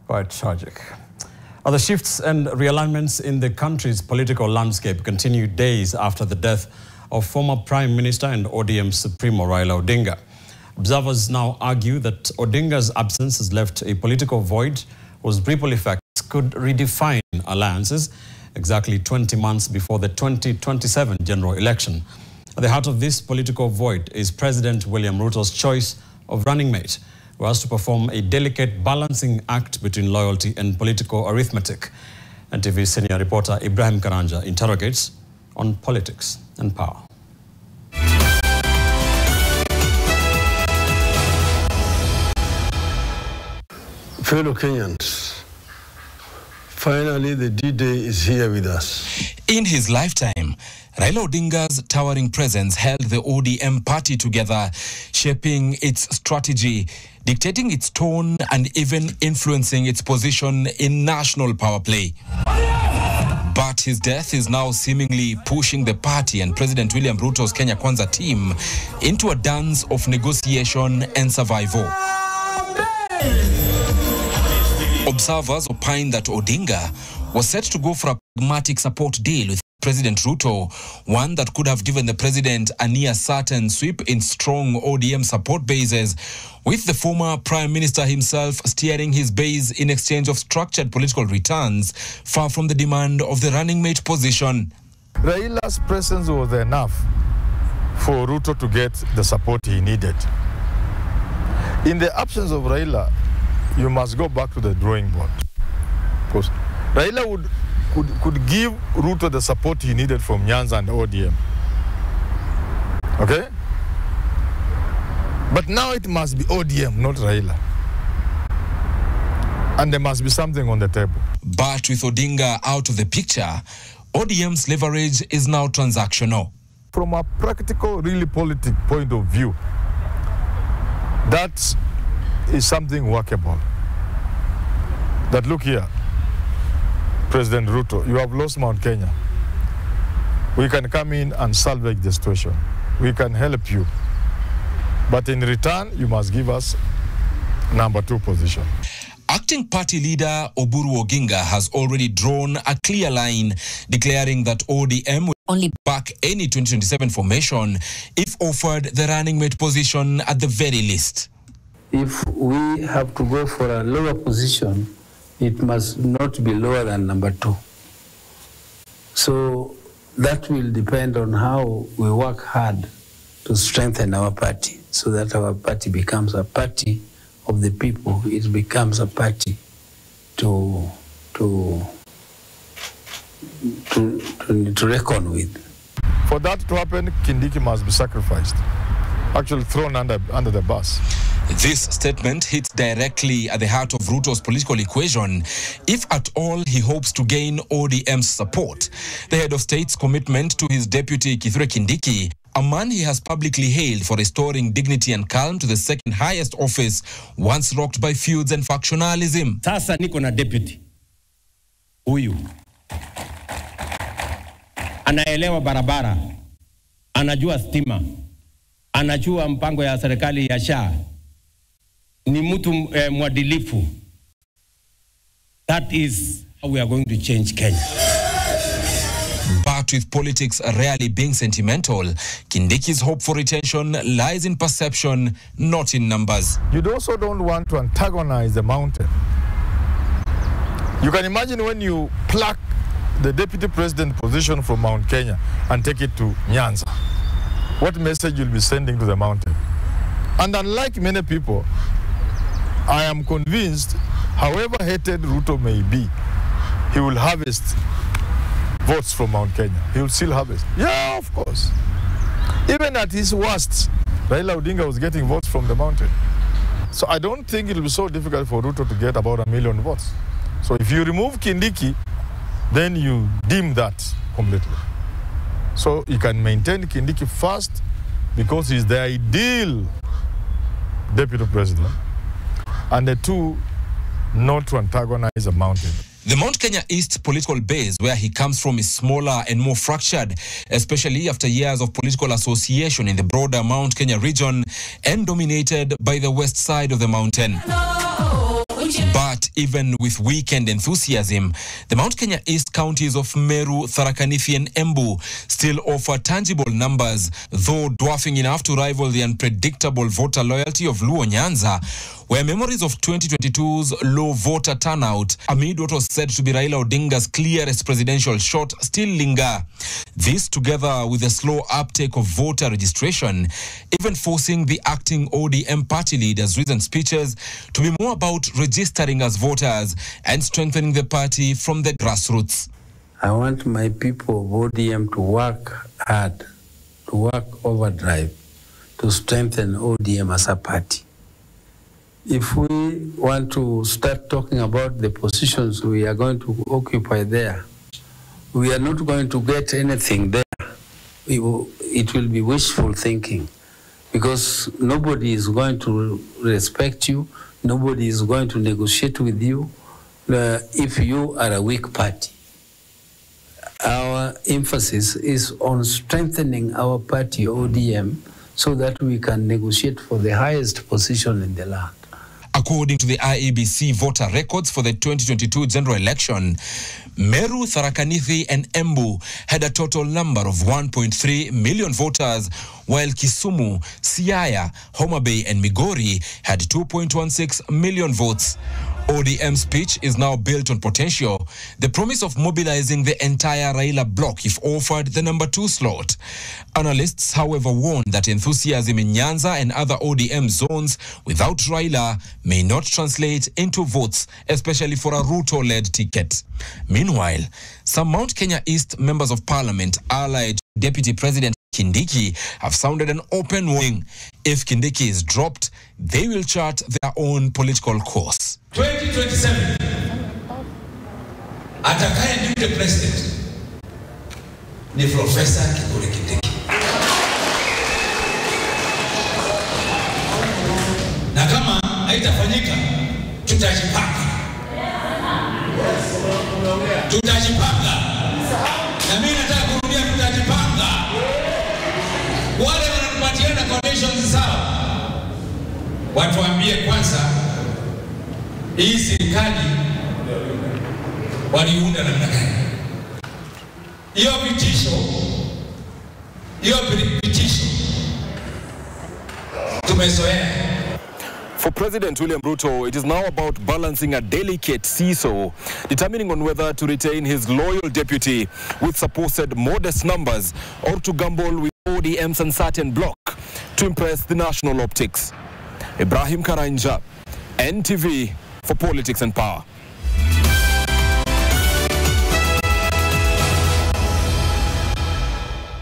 Quite tragic. The shifts and realignments in the country's political landscape continue days after the death of former Prime Minister and ODM Supremo Raila Odinga. Observers now argue that Odinga's absence has left a political void whose ripple effects could redefine alliances exactly 20 months before the 2027 general election. At the heart of this political void is President William Ruto's choice of running mate, who has to perform a delicate balancing act between loyalty and political arithmetic. NTV senior reporter Ibrahim Karanja interrogates on politics and power. Fellow Kenyans, finally the D-Day is here with us. In his lifetime, Raila Odinga's towering presence held the ODM party together, shaping its strategy, dictating its tone, and even influencing its position in national power play. But his death is now seemingly pushing the party and President William Ruto's Kenya Kwanza team into a dance of negotiation and survival. Observers opine that Odinga was set to go for a pragmatic support deal with President Ruto, one that could have given the president a near certain sweep in strong ODM support bases, with the former Prime Minister himself steering his base in exchange of structured political returns, far from the demand of the running mate position. Raila's presence was enough for Ruto to get the support he needed. In the absence of Raila, you must go back to the drawing board. Because Raila could give Ruto the support he needed from Nyanza and ODM. Okay? But now it must be ODM, not Raila. And there must be something on the table. But with Odinga out of the picture, ODM's leverage is now transactional. From a practical, really political point of view, that is something workable. That look here, President Ruto, you have lost Mount Kenya. We can come in and salvage the situation. We can help you. But in return, you must give us number 2 position. Acting party leader Oburu Oginga has already drawn a clear line, declaring that ODM will only back any 2027 formation if offered the running mate position at the very least. If we have to go for a lower position, it must not be lower than number 2. So that will depend on how we work hard to strengthen our party, so that our party becomes a party of the people. It becomes a party to reckon with. For that to happen, Kindiki must be sacrificed, actually thrown under the bus. This statement hits directly at the heart of Ruto's political equation, if at all he hopes to gain ODM's support. The head of state's commitment to his deputy Kithure Kindiki, a man he has publicly hailed for restoring dignity and calm to the second highest office, once rocked by feuds and factionalism. Sasa niko na deputy huyu anaelewa barabara, anajua stima, anajua mpango ya serikali ya SHA, ni mtu mwadilifu. That is how we are going to change Kenya. But with politics rarely being sentimental, Kindiki's hope for retention lies in perception, not in numbers. You also don't want to antagonize the mountain. You can imagine when you pluck the deputy president position from Mount Kenya and take it to Nyanza, what message you'll be sending to the mountain. And unlike many people, I am convinced, however hated Ruto may be, he will harvest votes from Mount Kenya. He will still harvest. Yeah, of course. Even at his worst, Raila Odinga was getting votes from the mountain. So I don't think it will be so difficult for Ruto to get about 1 million votes. So if you remove Kindiki, then you dim that completely. So you can maintain Kindiki first because he's the ideal deputy president. And the 2, not to antagonize a mountain. The Mount Kenya East political base where he comes from is smaller and more fractured, especially after years of political association in the broader Mount Kenya region and dominated by the west side of the mountain. But But even with weekend enthusiasm, the Mount Kenya East counties of Meru, Tharaka Nithi and Embu still offer tangible numbers, though dwarfing enough to rival the unpredictable voter loyalty of Luo Nyanza, where memories of 2022's low voter turnout amid what was said to be Raila Odinga's clearest presidential shot still linger. This, together with the slow uptake of voter registration, even forcing the acting ODM party leader's recent speeches to be more about registering as voters and strengthening the party from the grassroots. I want my people of ODM to work hard, to work overdrive, to strengthen ODM as a party. If we want to start talking about the positions we are going to occupy there, we are not going to get anything there. It will be wishful thinking, because nobody is going to respect you, nobody is going to negotiate with you if you are a weak party. Our emphasis is on strengthening our party, ODM, so that we can negotiate for the highest position in the land. According to the IEBC voter records for the 2022 general election, Meru, Tharaka Nithi and Embu had a total number of 1.3 million voters, while Kisumu, Siaya, Homa Bay and Migori had 2.16 million votes. ODM's pitch is now built on potential, the promise of mobilizing the entire Raila bloc if offered the number 2 slot. Analysts, however, warn that enthusiasm in Nyanza and other ODM zones without Raila may not translate into votes, especially for a Ruto-led ticket. Meanwhile, some Mount Kenya East members of parliament allied to Deputy President Kindiki have sounded an open warning. If Kindiki is dropped, they will chart their own political course. 2027, atakaye deputy president ni Professor Kindiki. Na kama haitafanyika, tutajipanga. Na mimi nataka kurudia, tutajipanga. Wale wanapatiana conditions sawa, watuambie kwanza hii serikali waliunda namna gani? Hiyo vitisho tumezoea. For President William Ruto, it is now about balancing a delicate seesaw, determining on whether to retain his loyal deputy with supposed modest numbers or to gamble with ODM's uncertain bloc to impress the national optics. Ibrahim Karanja, NTV, for Politics and Power.